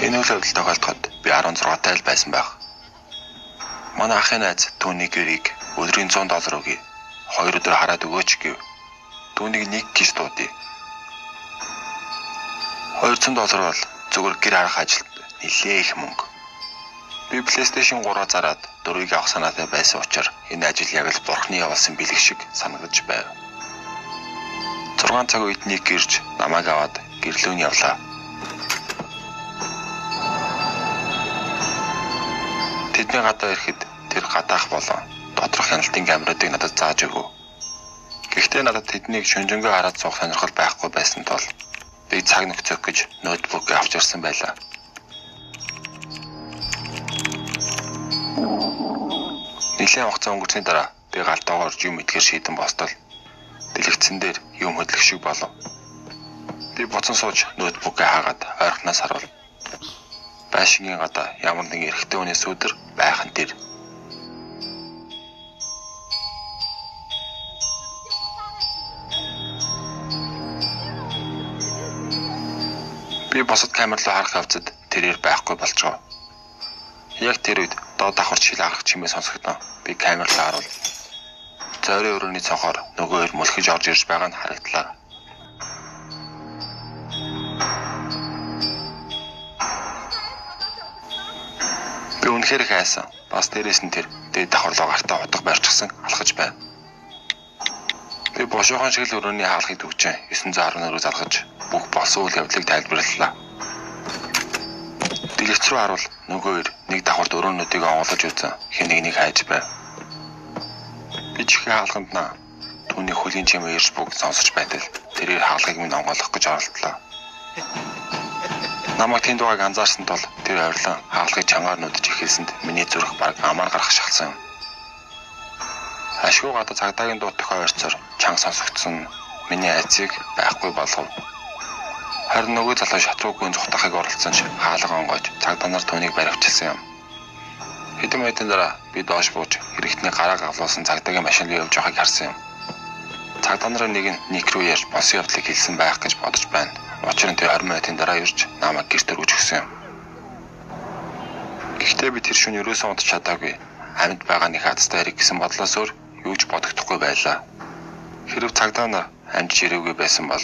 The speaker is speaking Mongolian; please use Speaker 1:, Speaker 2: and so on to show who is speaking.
Speaker 1: Энэ үйл явдал тохиолдоход би 16 тал байсан байх. Манай ахын найз түүний гэрийг өдрийн $100 өгье. 2 өдөр хараад өгөөч гэв. Түүнийг 1 киш дуудъя. $200 бол зүгээр гэр харах ажилд нэлээ их мөнгө. Би PlayStation 3 зараад 4-ыг авах санаатай байсан учраас энэ ажил яг л бурхны явуулсан бэлэг шиг санагдаж байв. 6 цаг үед нэг гэрж намайг аваад гэрлөө нь явлаа. Тэдний гадаа ирэхэд тэр гадаах болон доторх хяналтын камеруудыг надад зааж өгөв. Гэхдээ надад тэднийг шөнжөнгөө хараад суух сонирхол байхгүй байсан тул би цаг нөхцөх гэж ноутбук авч ирсэн байлаа. Нэлийн хугацаа өнгөрсөний дараа би галтаагаар юм идэхээр шийдэн бостол дэлгэцэн дээр юм хөдлөх шиг болов. Би буцан сууж ноутбукээ хаагаад ойрхоноос харвал байшингийн гадаа ямар нэгэн эрэгтэй хүний сүдэр байхан тэр. Би босод камер руу харах явцад тэрээр байхгүй болчихоо. Яг тэр үед доод давхар шил арах чимээ сонсогдсон. Би камер руу харуул. Зойрын өрөөний цонхоор нөгөө хоёр мөлхөж орж ирж байгаа нь харагдлаа. Би үнэхээр их айсан. Бас дээрээс нь тэр дээд давхарлоо гартаа утга барьчихсан алхаж байв. Би бошоохон шиг л өрөөний хаалхыг дүгжээ 914-өөс алхаж бүх болсон үйл явдлыг тайлбарлалаа. Дэлгэц рүү харуул нөгөө хоёр нэг давхарт өрөөнүүдийг онгоолж үзэн хэнийг хайж байв. Би чихээ хаалганд наа түүний хөлийн чимээ ирж бүгд сонсож байтал тэрээр хаалгыг минь онгоолгох гэж оролдлоо. Намайг тэнд байгааг анзаарсан тул тэр ойрлон хаалгыг чангаар нүдэж ихэлсэнд миний зүрх баг амар гарах шахалсан. Ашгүй гадаа цагдаагийн дуутах ойрцоор чанга сонсогдсон миний айцыг байхгүй болгов. Харин нөгөө залуу шатруугүй зүхтахыг оролцсон ч хаалга онгойж цагдаа нар түүнийг баривчилсан юм. Хэдэн минутын дараа би доош бууж хэрэгтний гараа гавлуулсан цагдаагийн машин руу явж байгааг харсан юм. Цагдаа нарын нэг нь ник руу ярьж босон явдлыг хэлсэн байх гэж бодож байна. Учир нь тэр 20 минутын дараа ирж намайг гэрт өргөж өгсөн юм. Гэхдээ би тэр шөнө ерөөсөө унтч чадаагүй. Амьд байгаа нэг хатастай хэрэг гэсэн бодлоос өөр юу ч бодогдохгүй байлаа. Хэрв цагдаа нар амжиж ирээгүй байсан бол